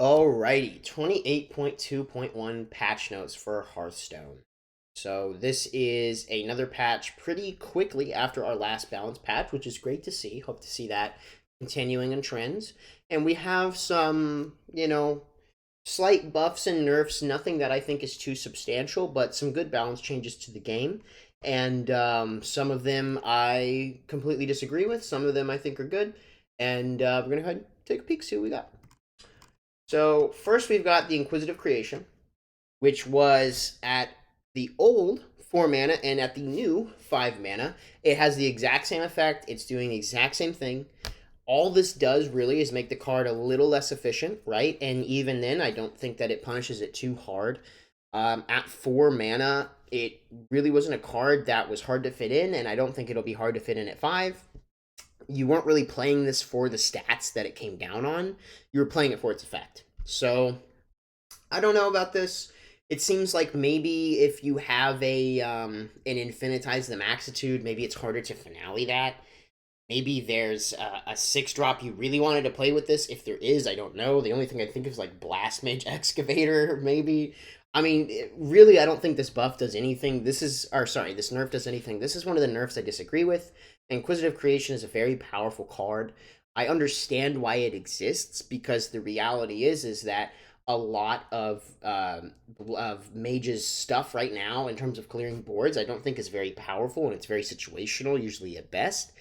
Alrighty, 28.2.1 patch notes for Hearthstone. So this is another patch pretty quickly after our last balance patch, which is great to see. Hope to see that continuing in trends. And we have some, slight buffs and nerfs, nothing that I think is too substantial, but some good balance changes to the game. And some of them I completely disagree with, some of them I think are good. And we're going to go ahead and take a peek, see what we got. So first we've got the Inquisitive Creation, which was at the old 4 mana and at the new 5 mana. It has the exact same effect. It's doing the exact same thing. All this does really is make the card a little less efficient, right? And even then, I don't think that it punishes it too hard. At 4 mana, it really wasn't a card that was hard to fit in, and I don't think it'll be hard to fit in at 5. You weren't really playing this for the stats that it came down on. You were playing it for its effect. So I don't know about this. It seems like maybe if you have an Infinitize the Maxitude, maybe it's harder to finale that. Maybe there's a 6-drop you really wanted to play with this. If there is, I don't know. The only thing I think of is like Blast Mage Excavator, maybe. I mean, really, I don't think this buff does anything. This nerf does anything. This is one of the nerfs I disagree with. Inquisitive Creation is a very powerful card. I understand why it exists because the reality is that a lot of Mage's stuff right now in terms of clearing boards, I don't think is very powerful and it's very situational, usually at best.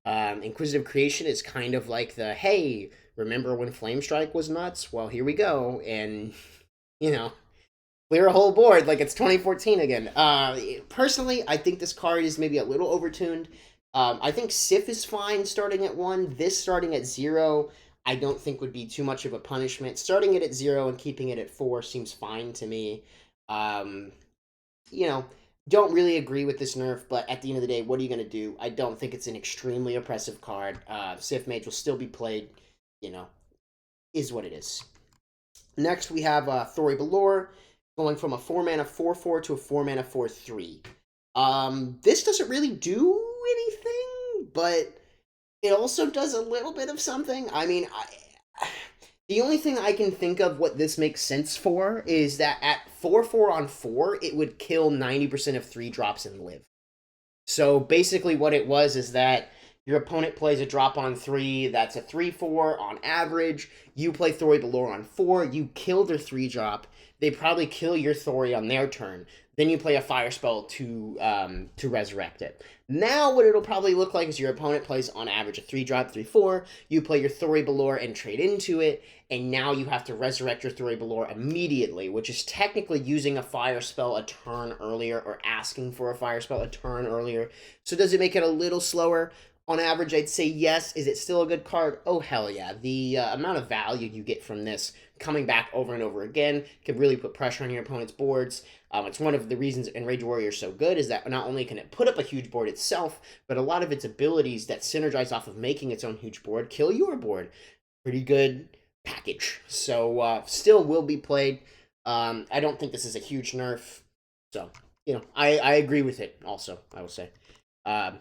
Inquisitive Creation is kind of like the hey, remember when Flame Strike was nuts? Well, here we go, and you know, clear a whole board like it's 2014 again. Personally, I think this card is maybe a little overtuned. I think Sif is fine starting at 1. This starting at 0, I don't think would be too much of a punishment. Starting it at 0 and keeping it at 4 seems fine to me. Um, you know, don't really agree with this nerf, but at the end of the day, what are you going to do? I don't think it's an extremely oppressive card. Sif Mage will still be played, you know, is what it is. Next, we have Thori Balor going from a 4 mana 4/4 to a 4 mana 4/3. This doesn't really do anything, but it also does a little bit of something. I mean, the only thing I can think of what this makes sense for is that at 4/4 on 4, it would kill 90% of 3-drops and live. So basically, what it was is that your opponent plays a drop on 3, that's a 3/4 on average. You play Thori Balor on 4, you kill their 3-drop. They probably kill your Thori on their turn. Then you play a fire spell to resurrect it. Now, what it'll probably look like is your opponent plays on average a 3-drop, 3/4. You play your Thori Balor and trade into it, and now you have to resurrect your Thori Balor immediately, which is technically using a fire spell a turn earlier or asking for a fire spell a turn earlier. So does it make it a little slower? On average, I'd say yes. Is it still a good card? Oh, hell yeah. The amount of value you get from this coming back over and over again can really put pressure on your opponent's boards. It's one of the reasons Enrage Warrior is so good is that not only can it put up a huge board itself, but a lot of its abilities that synergize off of making its own huge board kill your board. Pretty good package. So still will be played. I don't think this is a huge nerf. So, I agree with it also, I will say.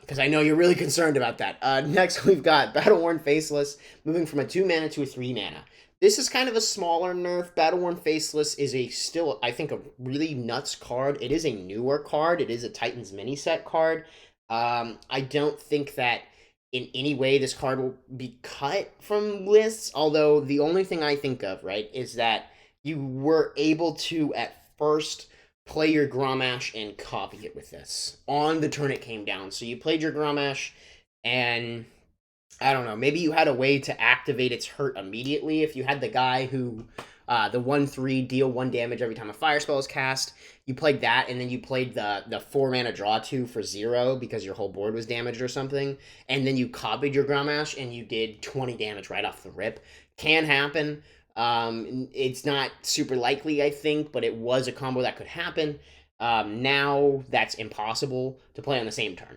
Because I know you're really concerned about that. Next, we've got Battle-Worn Faceless, moving from a 2 mana to a 3 mana. This is kind of a smaller nerf. Battle-Worn Faceless is still, I think, a really nuts card. It is a newer card. It is a Titans mini set card. I don't think that in any way this card will be cut from lists, although the only thing I think of, right, is that you were able to, at first, play your Grommash and copy it with this. On the turn it came down. So you played your Grommash, and I don't know, maybe you had a way to activate its hurt immediately. If you had the guy who, the 1/3 deal 1 damage every time a fire spell is cast, you played that, and then you played the 4 mana draw 2 for 0 because your whole board was damaged or something, and then you copied your Grommash and you did 20 damage right off the rip. Can happen. It's not super likely, I think, but it was a combo that could happen. Now that's impossible to play on the same turn.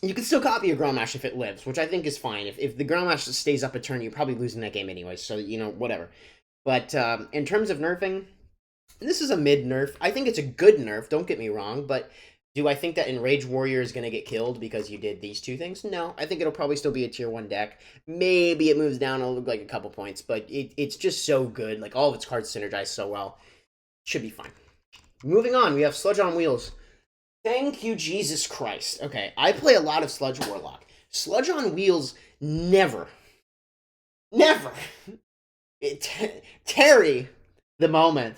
You can still copy your Grommash if it lives, which I think is fine. If the Grommash stays up a turn, you're probably losing that game anyway, so, whatever. But in terms of nerfing, this is a mid-nerf. I think it's a good nerf, don't get me wrong, but Do I think that Enraged Warrior is going to get killed because you did these two things? No, I think it'll probably still be a tier 1 deck. Maybe it moves down like a couple points, but it's just so good. Like, all of its cards synergize so well. Should be fine. Moving on, we have Sludge on Wheels. Thank you, Jesus Christ. Okay, I play a lot of Sludge Warlock. Sludge on Wheels never, Terry, the moment.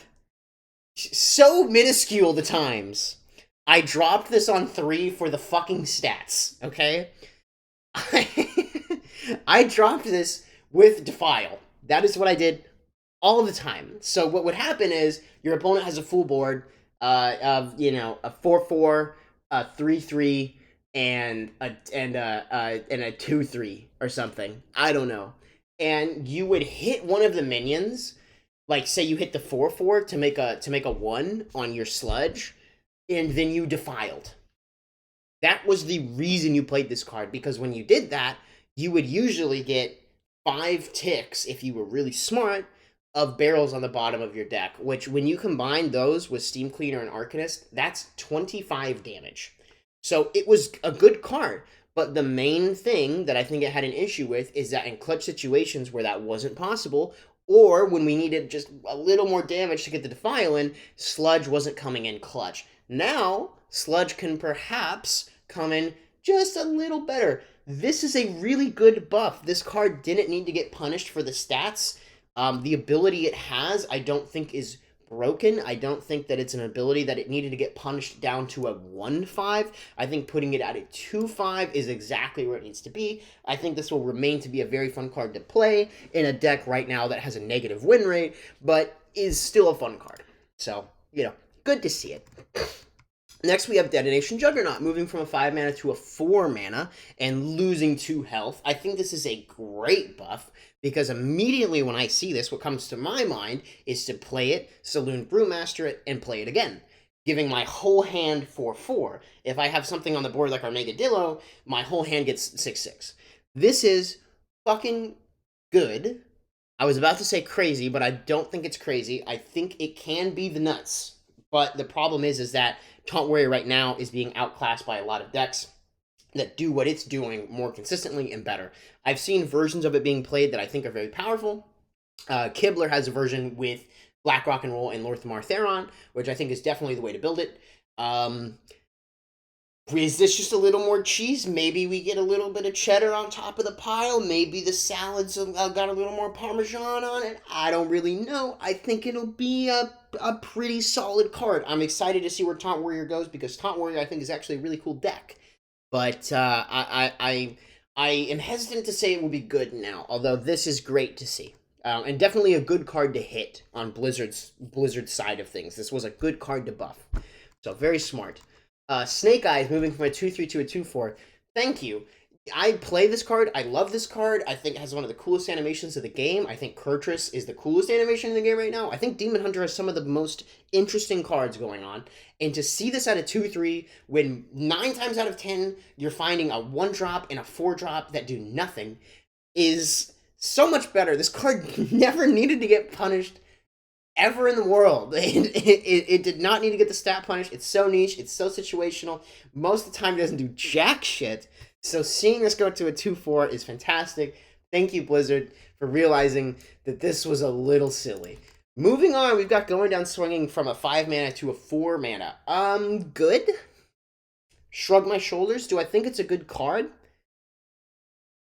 So minuscule the times. I dropped this on 3 for the fucking stats, okay? I dropped this with Defile. That is what I did all the time. So what would happen is your opponent has a full board of, you know, a 4/4, a 3/3, and a 2/3 or something. I don't know. And you would hit one of the minions, like say you hit the 4/4 to make a 1 on your sludge, and then you defiled. That was the reason you played this card, because when you did that, you would usually get 5 ticks, if you were really smart, of barrels on the bottom of your deck, which when you combine those with Steam Cleaner and Arcanist, that's 25 damage. So it was a good card, but the main thing that I think it had an issue with is that in clutch situations where that wasn't possible, or when we needed just a little more damage to get the Defile in, Sludge wasn't coming in clutch. Now, Sludge can perhaps come in just a little better. This is a really good buff. This card didn't need to get punished for the stats. The ability it has, I don't think is broken. I don't think that it's an ability that it needed to get punished down to a 1/5. I think putting it at a 2/5 is exactly where it needs to be. I think this will remain to be a very fun card to play in a deck right now that has a negative win rate, but is still a fun card. So, you know, good to see it. Next, we have Detonation Juggernaut, moving from a 5 mana to a 4 mana and losing 2 health. I think this is a great buff, because immediately when I see this, what comes to my mind is to play it, Saloon Brewmaster it, and play it again, giving my whole hand 4/4. If I have something on the board like Armageddillo, my whole hand gets 6/6. This is fucking good. I was about to say crazy, but I don't think it's crazy. I think it can be the nuts. But the problem is that Taunt Warrior right now is being outclassed by a lot of decks that do what it's doing more consistently and better. I've seen versions of it being played that I think are very powerful. Kibler has a version with Black Rock and Roll and Lorthamar Theron, which I think is definitely the way to build it. Is this just a little more cheese? Maybe we get a little bit of cheddar on top of the pile. Maybe the salad's got a little more Parmesan on it. I don't really know. I think it'll be a pretty solid card. I'm excited to see where Taunt Warrior goes, because Taunt Warrior I think is actually a really cool deck. But I am hesitant to say it will be good now, although this is great to see. And definitely a good card to hit on Blizzard's side of things. This was a good card to buff. So very smart. Snake Eyes, moving from a 2/3 to a 2/4. Thank you. I play this card. I love this card. I think it has one of the coolest animations of the game. I think Kurtrus is the coolest animation in the game right now. I think Demon Hunter has some of the most interesting cards going on. And to see this at a 2/3, when 9 times out of 10, you're finding a 1-drop and a 4-drop that do nothing, is so much better. This card never needed to get punished ever in the world. It did not need to get the stat punish. It's so niche. It's so situational. Most of the time, it doesn't do jack shit. So seeing this go to a 2/4 is fantastic. Thank you, Blizzard, for realizing that this was a little silly. Moving on, we've got Going Down Swinging from a 5 mana to a 4 mana. Good. Shrug my shoulders. Do I think it's a good card?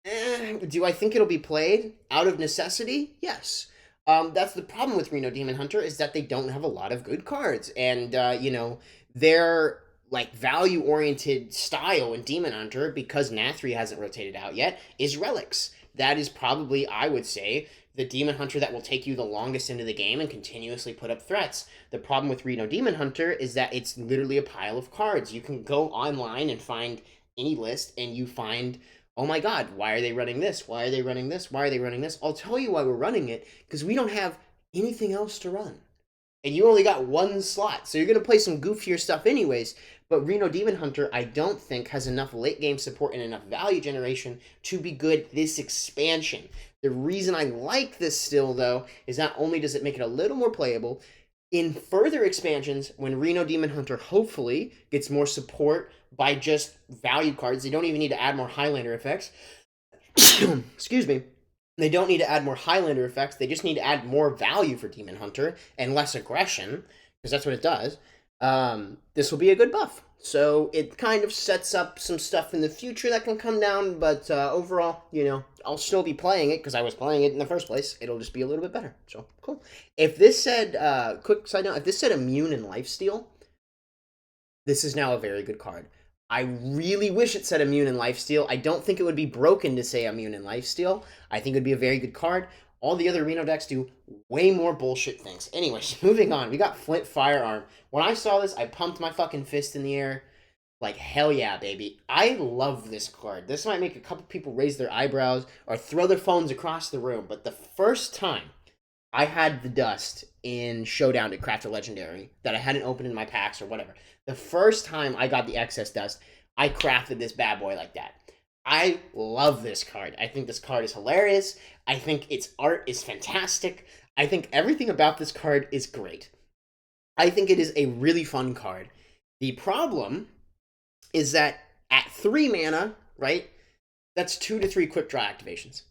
Do I think it'll be played out of necessity? Yes. That's the problem with Reno Demon Hunter, is that they don't have a lot of good cards. And, you know, their, like, value-oriented style in Demon Hunter, because Nathri hasn't rotated out yet, is Relics. That is probably, I would say, the Demon Hunter that will take you the longest into the game and continuously put up threats. The problem with Reno Demon Hunter is that it's literally a pile of cards. You can go online and find any list, and you find, oh my god, why are they running this? Why are they running this? Why are they running this? I'll tell you why we're running it, because we don't have anything else to run. And you only got 1 slot, so you're going to play some goofier stuff anyways. But Reno Demon Hunter, I don't think, has enough late game support and enough value generation to be good this expansion. The reason I like this still, though, is not only does it make it a little more playable, In further expansions, when Reno Demon Hunter hopefully gets more support by just value cards, they don't even need to add more Highlander effects. Excuse me. They don't need to add more Highlander effects. They just need to add more value for Demon Hunter and less aggression, because that's what it does. This will be a good buff. So it kind of sets up some stuff in the future that can come down, but overall, I'll still be playing it because I was playing it in the first place. It'll just be a little bit better. So cool. If this said, quick side note, if this said Immune and Lifesteal, this is now a very good card. I really wish it said Immune and Lifesteal. I don't think it would be broken to say Immune and Lifesteal. I think it would be a very good card. All the other Reno decks do way more bullshit things. Anyways, moving on. We got Flint Firearm. When I saw this, I pumped my fucking fist in the air. Like, hell yeah, baby. I love this card. This might make a couple people raise their eyebrows or throw their phones across the room. But the first time I had the dust in Showdown to craft a legendary that I hadn't opened in my packs or whatever. The first time I got the excess dust, I crafted this bad boy like that. I love this card. I think this card is hilarious. I think its art is fantastic. I think everything about this card is great. I think it is a really fun card. The problem is that at 3 mana, right, that's 2 to 3 quick draw activations.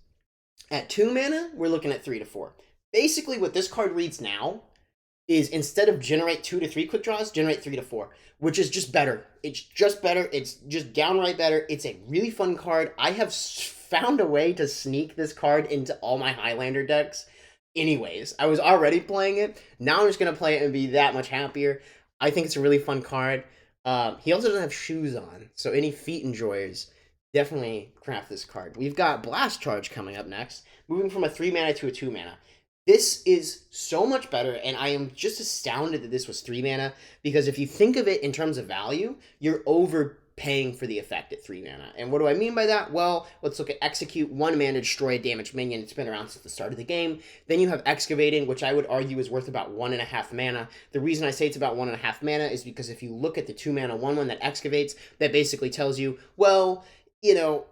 At 2 mana, we're looking at 3 to 4. Basically, what this card reads now is instead of generate 2 to 3 quick draws, generate 3 to 4, which is just better. It's just better. It's just downright better. It's a really fun card. I have found a way to sneak this card into all my Highlander decks. Anyways, I was already playing it. Now I'm just going to play it and be that much happier. I think it's a really fun card. He also doesn't have shoes on, so any feet enjoyers, definitely craft this card. We've got Blast Charge coming up next, moving from a 3 mana to a 2 mana. This is so much better, and I am just astounded that this was 3 mana, because if you think of it in terms of value, you're overpaying for the effect at 3 mana. And what do I mean by that? Well, let's look at Execute, 1 mana, destroy a damaged minion. It's been around since the start of the game. Then you have Excavating, which I would argue is worth about 1.5 mana. The reason I say it's about 1.5 mana is because if you look at the 2 mana 1/1 that excavates, that basically tells you, well,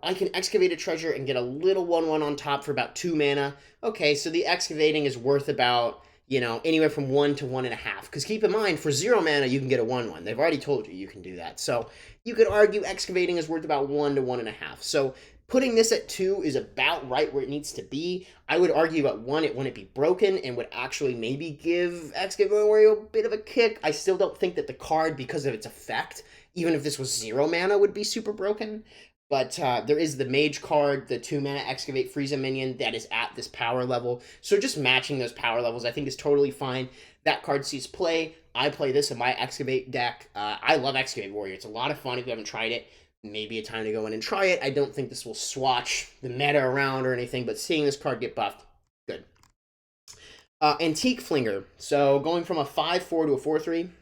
I can excavate a treasure and get a little 1/1 on top for about 2 mana. Okay, so the excavating is worth about, anywhere from 1 to 1.5. Because keep in mind, for 0 mana, you can get a 1/1. They've already told you can do that. So you could argue excavating is worth about 1 to 1.5. So putting this at 2 is about right where it needs to be. I would argue at 1, it wouldn't be broken and would actually maybe give Excavating a bit of a kick. I still don't think that the card, because of its effect, even if this was 0 mana, would be super broken. But there is the Mage card, the 2 mana Excavate Frieza minion that is at this power level. So just matching those power levels I think is totally fine. That card sees play. I play this in my Excavate deck. I love Excavate Warrior. It's a lot of fun if you haven't tried it. Maybe a time to go in and try it. I don't think this will swatch the meta around or anything, but seeing this card get buffed, good. Antique Flinger. So going from a 5/4 to a 4/3.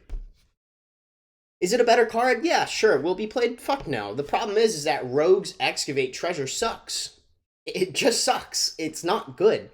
Is it a better card? Yeah, sure. Will it be played? Fuck no. The problem is that Rogue's Excavate Treasure sucks. It just sucks. It's not good.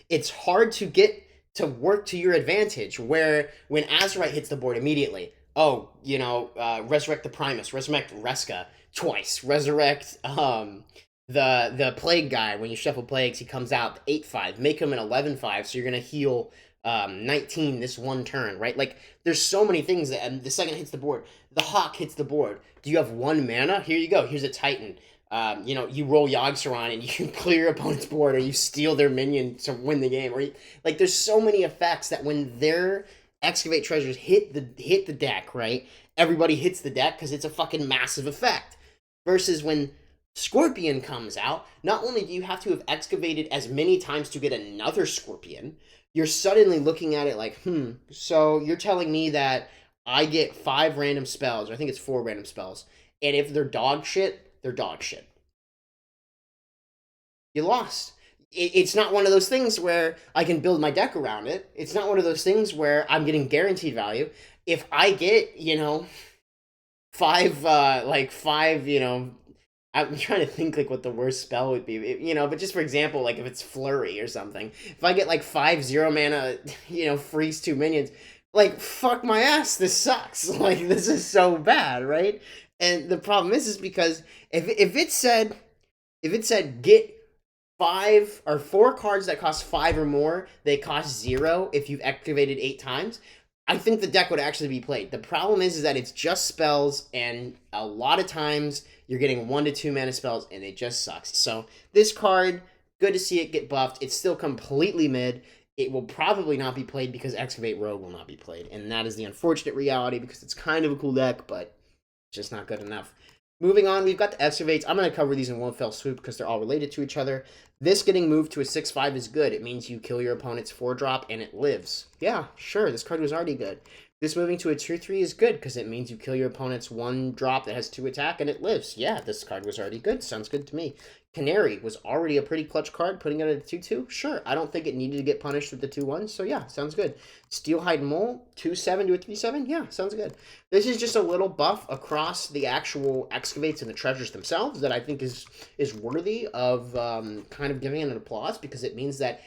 It's hard to get to work to your advantage, where when Azurite hits the board immediately, resurrect the Primus, resurrect Reska twice, resurrect the Plague guy. When you shuffle Plagues, he comes out 8/5. Make him an 11/5, so you're going to heal 19 this one turn, right? Like, there's so many things that, and the second it hits the board, the Hawk hits the board. Do you have 1 mana? Here you go. Here's a Titan. You roll Yogg-Saron and you clear your opponent's board, or you steal their minion to win the game. Or there's so many effects that when their Excavate Treasures hit the deck, right? Everybody hits the deck because it's a fucking massive effect. Versus when Scorpion comes out, not only do you have to have excavated as many times to get another Scorpion, you're suddenly looking at it like, so you're telling me that I get 5 random spells, or I think it's 4 random spells, and if they're dog shit, they're dog shit. You lost. It's not one of those things where I can build my deck around it. It's not one of those things where I'm getting guaranteed value. If I get, 5, I'm trying to think what the worst spell would be, but just for example, if it's Flurry or something, if I get 5 0 mana, freeze 2 minions, fuck my ass, this sucks. This is so bad, right? And the problem is because if it said get 5 or 4 cards that cost 5 or more, they cost 0 if you've activated 8 times. I think the deck would actually be played. The problem is that it's just spells, and a lot of times you're getting 1 to 2 mana spells, and it just sucks. So this card, good to see it get buffed. It's still completely mid. It will probably not be played because Excavate Rogue will not be played, and that is the unfortunate reality because it's kind of a cool deck, but just not good enough. Moving on, we've got the Excavates. I'm going to cover these in one fell swoop because they're all related to each other. This getting moved to a 6/5 is good. It means you kill your opponent's 4-drop and it lives. Yeah, sure, this card was already good. This moving to a 2/3 is good because it means you kill your opponent's 1-drop that has 2 attack and it lives. Yeah, this card was already good. Sounds good to me. Canary was already a pretty clutch card. Putting it at a 2/2, sure. I don't think it needed to get punished with the 2/1, so yeah, sounds good. Steelhide Mole, 2/7 to a 3/7, yeah, sounds good. This is just a little buff across the actual excavates and the treasures themselves that I think is worthy of kind of giving it an applause because it means that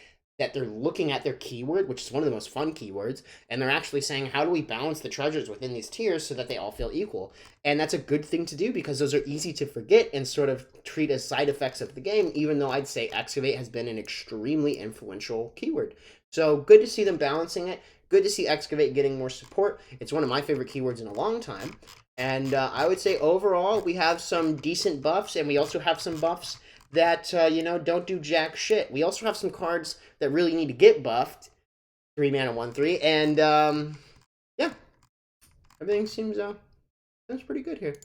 they're looking at their keyword, which is one of the most fun keywords, and they're actually saying, how do we balance the treasures within these tiers so that they all feel equal? And that's a good thing to do because those are easy to forget and sort of treat as side effects of the game, even though I'd say Excavate has been an extremely influential keyword. So good to see them balancing it. Good to see Excavate getting more support. It's one of my favorite keywords in a long time. And I would say overall, we have some decent buffs, and we also have some buffs that, don't do jack shit. We also have some cards that really need to get buffed. 3 mana, 1/3. And, yeah. Everything seems pretty good here.